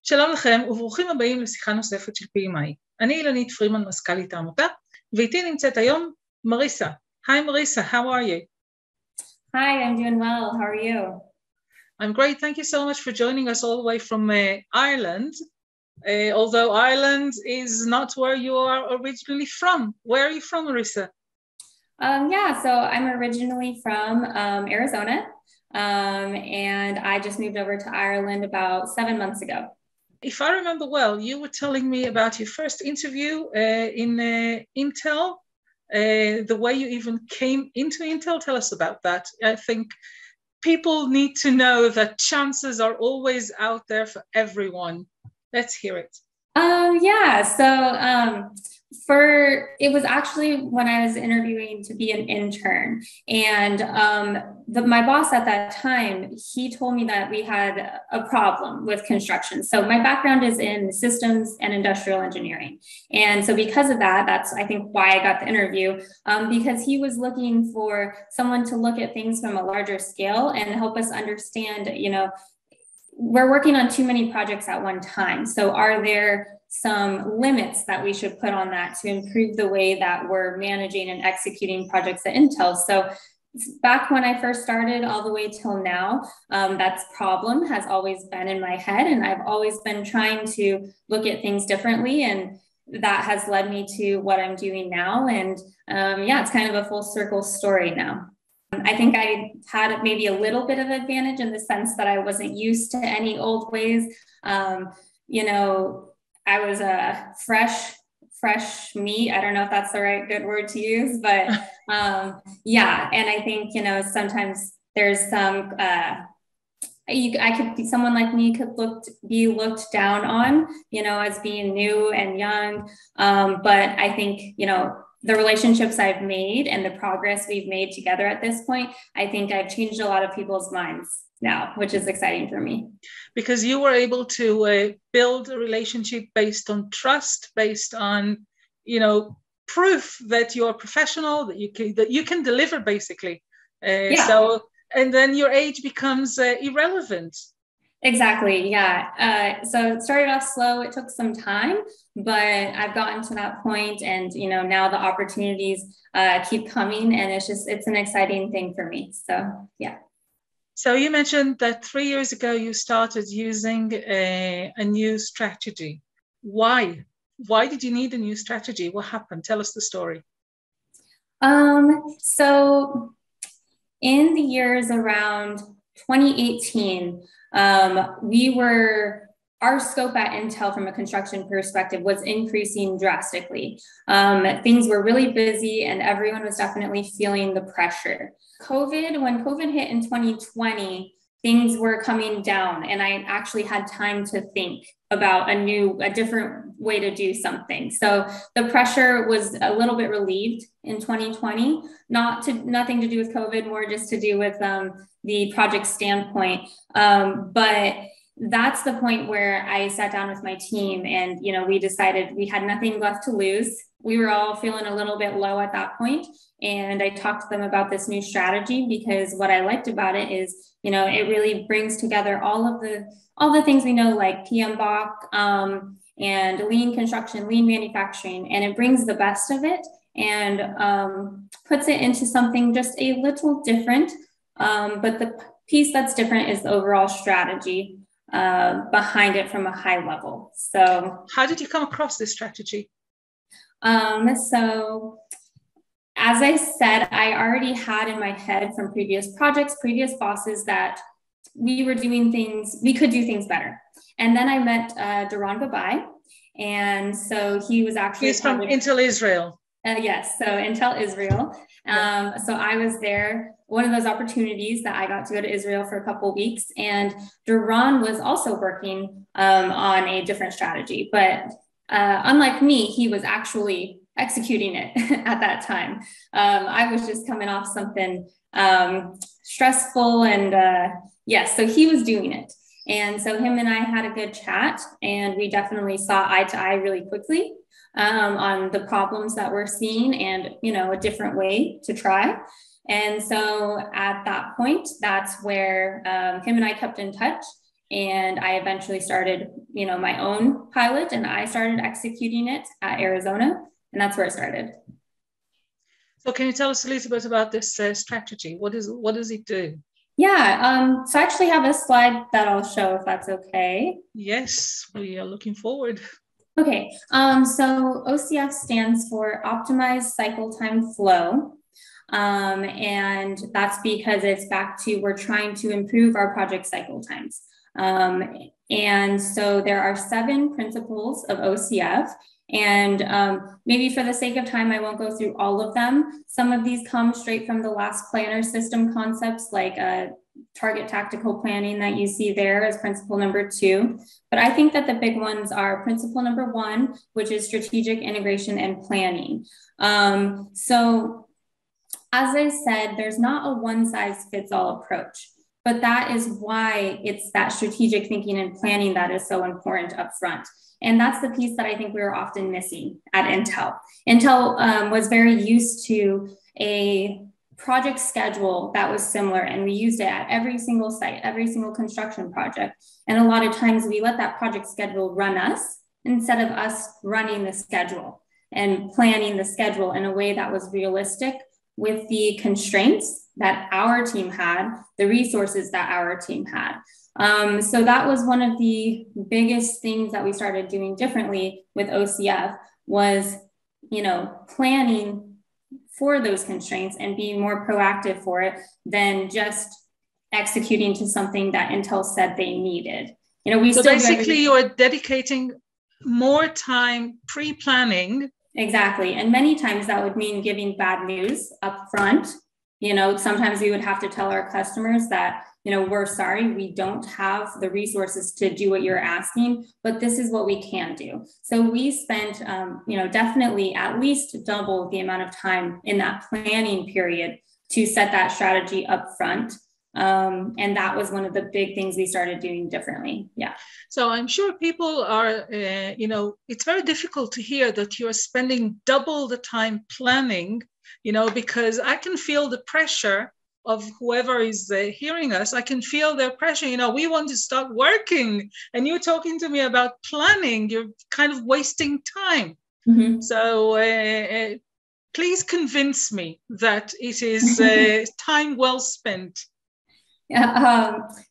שלום לכם וברוכים הבאים לשיחה נוספת של PMI. אני אילנית פרימן, מזכ"לית העמותה, ואיתי נמצאת היום מריסה. Hi Marisa, how are you? Hi, I'm doing well. How are you? I'm great. Thank you so much for joining us all the way from Ireland. Although Ireland is not where you are originally from. Where are you from, Marisa? So I'm originally from Arizona, and I just moved over to Ireland about 7 months ago. If I remember well, you were telling me about your first interview in Intel, the way you even came into Intel. Tell us about that. I think people need to know that chances are always out there for everyone. Let's hear it. It was actually when I was interviewing to be an intern, and my boss at that time, he told me that we had a problem with construction. So my background is in systems and industrial engineering. And so because of that, that's, I think, why I got the interview, because he was looking for someone to look at things from a larger scale and help us understand, we're working on too many projects at one time. So are there some limits that we should put on that to improve the way that we're managing and executing projects at Intel? So back when I first started all the way till now, that problem has always been in my head, and I've always been trying to look at things differently, and that has led me to what I'm doing now. And it's kind of a full circle story now. I think I had maybe a little bit of advantage in the sense that I wasn't used to any old ways. I was a fresh meat. I don't know if that's the right good word to use, but and I think, sometimes there's some, someone like me could be looked down on, as being new and young. But I think, the relationships I've made and the progress we've made together at this point, I think I've changed a lot of people's minds now, which is exciting for me. Because you were able to build a relationship based on trust, based on, proof that you're professional, that you can deliver, basically. So, and then your age becomes irrelevant. Exactly. Yeah. So it started off slow. It took some time, but I've gotten to that point, and, now the opportunities keep coming, and it's an exciting thing for me. So, yeah. So you mentioned that 3 years ago, you started using a new strategy. Why? Why did you need a new strategy? What happened? Tell us the story. So in the years around 2018, our scope at Intel from a construction perspective was increasing drastically. Things were really busy, and everyone was definitely feeling the pressure. When COVID hit in 2020, things were coming down, and I actually had time to think about a different way to do something. So the pressure was a little bit relieved in 2020, nothing to do with COVID, more just to do with the project standpoint. But that's the point where I sat down with my team, and, we decided we had nothing left to lose. We were all feeling a little bit low at that point. And I talked to them about this new strategy, because what I liked about it is, it really brings together all the things we know, like PMBOK, and lean construction, lean manufacturing, and it brings the best of it and puts it into something just a little different. But the piece that's different is the overall strategy behind it from a high level. So how did you come across this strategy? So as I said, I already had in my head from previous projects, previous bosses, that we could do things better. And then I met Doron Babai, and so he was actually— He's from Intel Israel. Yes, so Intel Israel. So I was there, one of those opportunities that I got to go to Israel for a couple of weeks, and Doron was also working on a different strategy. But unlike me, he was actually executing it at that time. I was just coming off something stressful, and so he was doing it. And so him and I had a good chat, and we definitely saw eye to eye really quickly on the problems that we're seeing, and, a different way to try. And so at that point, that's where him and I kept in touch, and I eventually started my own pilot, and I started executing it at Arizona, and that's where it started. So can you tell us a little bit about this strategy? What does it do? Yeah, so I actually have a slide that I'll show if that's okay. Yes, we are looking forward. Okay, so OCF stands for Optimized Cycle Time Flow. And that's because it's back to we're trying to improve our project cycle times. And so there are 7 principles of OCF. And maybe for the sake of time, I won't go through all of them. Some of these come straight from the last planner system concepts, like target tactical planning that you see there as principle number 2. But I think that the big ones are principle number 1, which is strategic integration and planning. So as I said, there's not a one-size-fits-all approach, but that is why it's that strategic thinking and planning that is so important up front. And that's the piece that I think we were often missing at Intel. Intel was very used to a project schedule that was similar, and we used it at every single site, every single construction project. And a lot of times we let that project schedule run us instead of us running the schedule and planning the schedule in a way that was realistic with the constraints that our team had, the resources that our team had. So that was one of the biggest things that we started doing differently with OCF was, planning for those constraints and being more proactive for it than just executing to something that Intel said they needed. So basically you are dedicating more time pre-planning. Exactly. And many times that would mean giving bad news up front. Sometimes we would have to tell our customers that, we're sorry, we don't have the resources to do what you're asking, but this is what we can do. So we spent, definitely at least double the amount of time in that planning period to set that strategy up front. And that was one of the big things we started doing differently. Yeah. So I'm sure people are, it's very difficult to hear that you're spending double the time planning, because I can feel the pressure of whoever is hearing us. I can feel their pressure. We want to start working, and you're talking to me about planning. You're kind of wasting time. Mm-hmm. So please convince me that it is time well spent.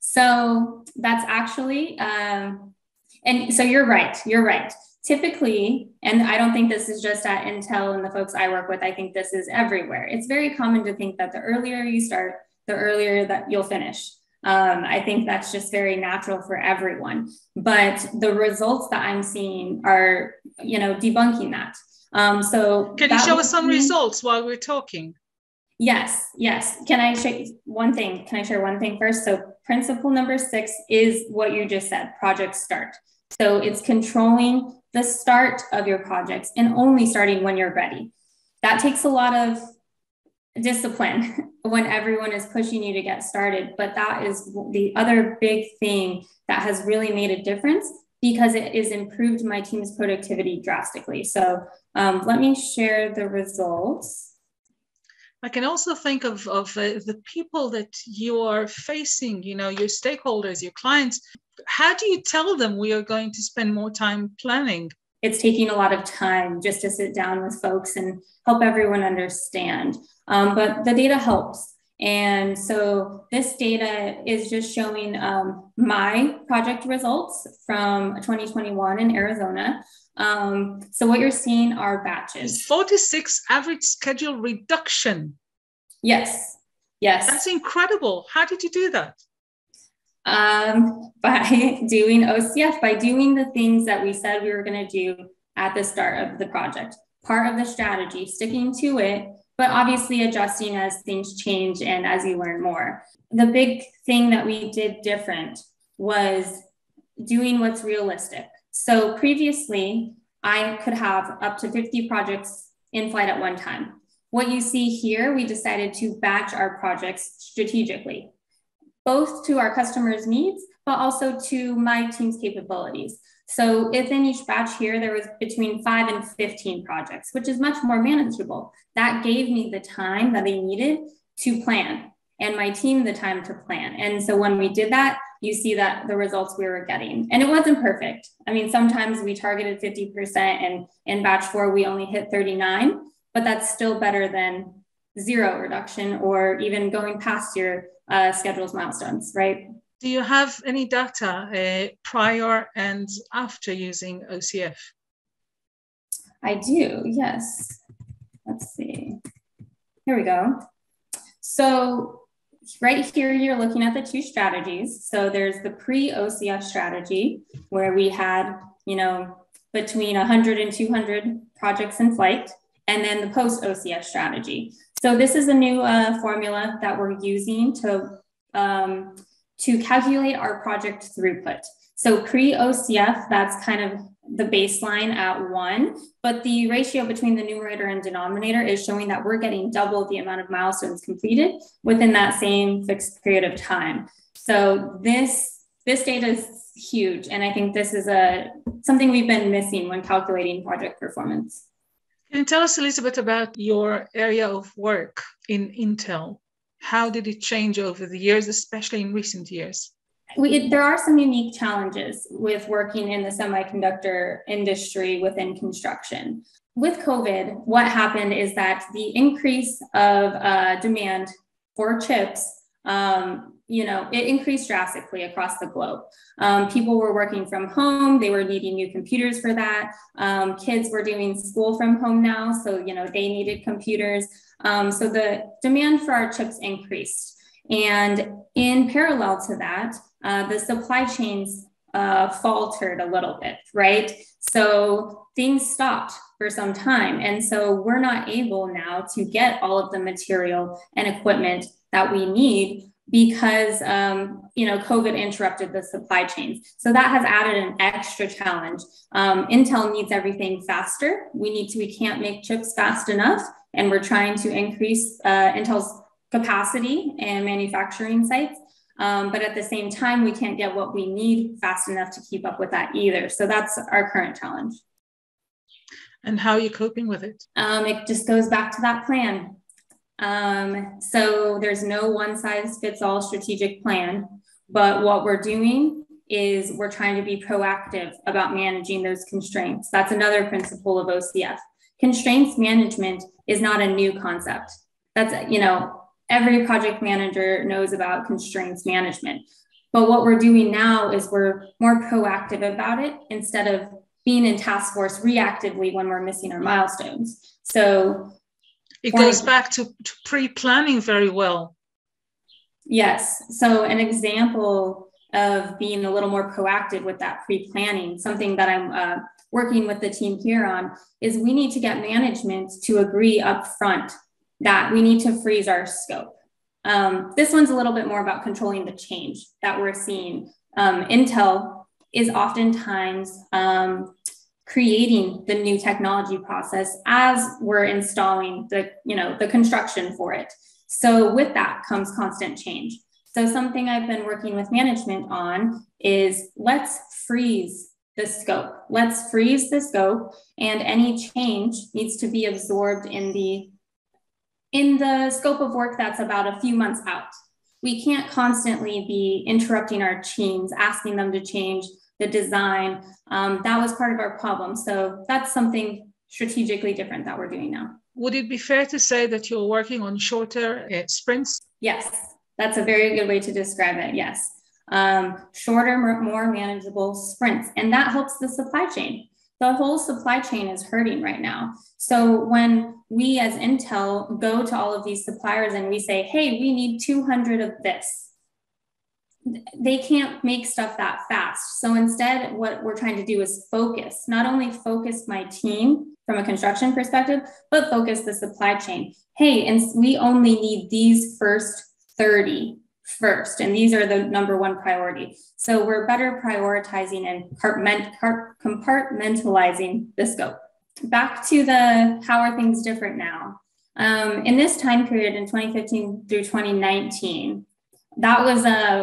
So that's actually, and so you're right. Typically, and I don't think this is just at Intel and the folks I work with, I think this is everywhere. It's very common to think that the earlier you start, the earlier that you'll finish. I think that's just very natural for everyone. But the results that I'm seeing are, debunking that. So can you show us some results while we're talking? Yes. Can I share one thing? Can I share one thing first? So principle number 6 is what you just said, project start. So it's controlling the start of your projects and only starting when you're ready. That takes a lot of discipline when everyone is pushing you to get started. But that is the other big thing that has really made a difference because it has improved my team's productivity drastically. So let me share the results. I can also think of the people that you are facing, your stakeholders, your clients. How do you tell them we are going to spend more time planning? It's taking a lot of time just to sit down with folks and help everyone understand. But the data helps. And so this data is just showing my project results from 2021 in Arizona. So what you're seeing are batches. 46 average schedule reduction. Yes. That's incredible. How did you do that? By doing OCF, by doing the things that we said we were going to do at the start of the project. Part of the strategy, sticking to it, but obviously adjusting as things change and as you learn more. The big thing that we did different was doing what's realistic. So previously, I could have up to 50 projects in flight at one time. What you see here, we decided to batch our projects strategically, both to our customers' needs, but also to my team's capabilities. So within each batch here, there was between 5 and 15 projects, which is much more manageable. That gave me the time that I needed to plan and my team the time to plan. And so when we did that, you see that the results we were getting. And it wasn't perfect. I mean, sometimes we targeted 50% and in batch 4, we only hit 39, but that's still better than 0 reduction or even going past your schedule's milestones, right? Do you have any data prior and after using OCF? I do, yes. Let's see. Here we go. So right here, you're looking at the 2 strategies. So there's the pre-OCF strategy where we had, between 100 and 200 projects in flight, and then the post-OCF strategy. So this is a new formula that we're using to calculate our project throughput. So pre-OCF, that's kind of the baseline at 1, but the ratio between the numerator and denominator is showing that we're getting double the amount of milestones completed within that same fixed period of time. So this data is huge, and I think this is something we've been missing when calculating project performance. Can you tell us a little bit about your area of work in Intel? How did it change over the years, especially in recent years? There are some unique challenges with working in the semiconductor industry within construction. With COVID, what happened is that the increase of demand for chips, it increased drastically across the globe. People were working from home. They were needing new computers for that. Kids were doing school from home now, so they needed computers. So the demand for our chips increased. And in parallel to that, the supply chains faltered a little bit, right? So things stopped for some time. And so we're not able now to get all of the material and equipment that we need because, COVID interrupted the supply chains. So that has added an extra challenge. Intel needs everything faster. We can't make chips fast enough. And we're trying to increase Intel's capacity and manufacturing sites. But at the same time, we can't get what we need fast enough to keep up with that either. So that's our current challenge. And how are you coping with it? It just goes back to that plan. So there's no one size fits all strategic plan, but what we're doing is we're trying to be proactive about managing those constraints. That's another principle of OCF. Constraints management is not a new concept. That's, every project manager knows about constraints management. But what we're doing now is we're more proactive about it instead of being in task force reactively when we're missing our milestones. So it goes back to pre-planning very well. Yes. So an example of being a little more proactive with that pre-planning, something that I'm working with the team here on, is we need to get management to agree up front that we need to freeze our scope. This one's a little bit more about controlling the change that we're seeing. Intel is oftentimes creating the new technology process as we're installing the construction for it. So with that comes constant change. So something I've been working with management on is let's freeze the scope. Let's freeze the scope, and any change needs to be absorbed in the scope of work that's about a few months out. We can't constantly be interrupting our teams, asking them to change the design. That was part of our problem. So that's something strategically different that we're doing now. Would it be fair to say that you're working on shorter sprints? Yes, that's a very good way to describe it. Yes. Shorter, more manageable sprints. And that helps the supply chain. The whole supply chain is hurting right now. So when we as Intel go to all of these suppliers and we say, hey, we need 200 of this, they can't make stuff that fast. So instead, what we're trying to do is focus, not only focus my team from a construction perspective, but focus the supply chain. Hey, and we only need these first 30 first, and these are the #1 priority. So we're better prioritizing and compartmentalizing the scope. Back to how are things different now? In this time period in 2015 through 2019, that was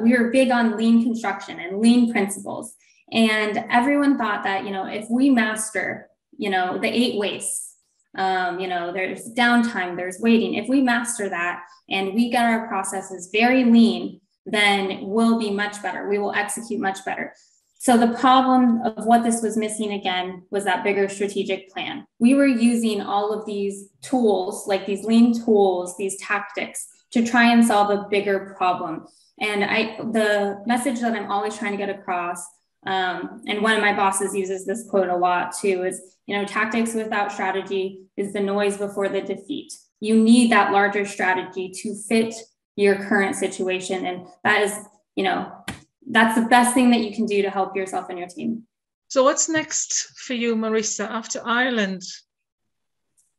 we were big on lean construction and lean principles. And everyone thought that, if we master, the 8 wastes, there's downtime, there's waiting. If we master that and we get our processes very lean, then we'll be much better. We will execute much better. So the problem of what this was missing again was that bigger strategic plan. We were using all of these tools, like these lean tools, these tactics, to try and solve a bigger problem. And the message that I'm always trying to get across, and one of my bosses uses this quote a lot too, is, tactics without strategy is the noise before the defeat. You need that larger strategy to fit your current situation. And that is, that's the best thing that you can do to help yourself and your team. So what's next for you, Marisa, after Ireland?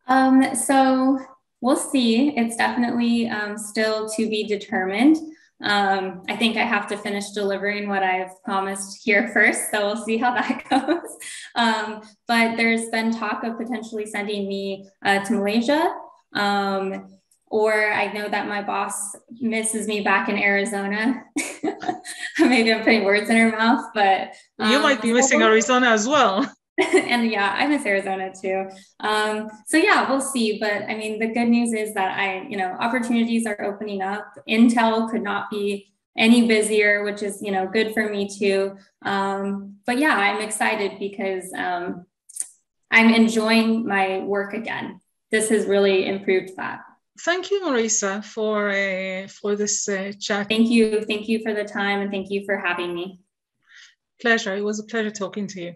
So we'll see. It's definitely still to be determined. I think I have to finish delivering what I've promised here first, so we'll see how that goes. But there's been talk of potentially sending me to Malaysia. Or I know that my boss misses me back in Arizona. Maybe I'm putting words in her mouth, but you might be missing Arizona as well. And yeah, I miss Arizona too. So yeah, we'll see. But I mean, the good news is that opportunities are opening up. Intel could not be any busier, which is, good for me too. But yeah, I'm excited because I'm enjoying my work again. This has really improved that. Thank you, Marisa, for this chat. Thank you for the time, and thank you for having me. Pleasure. It was a pleasure talking to you.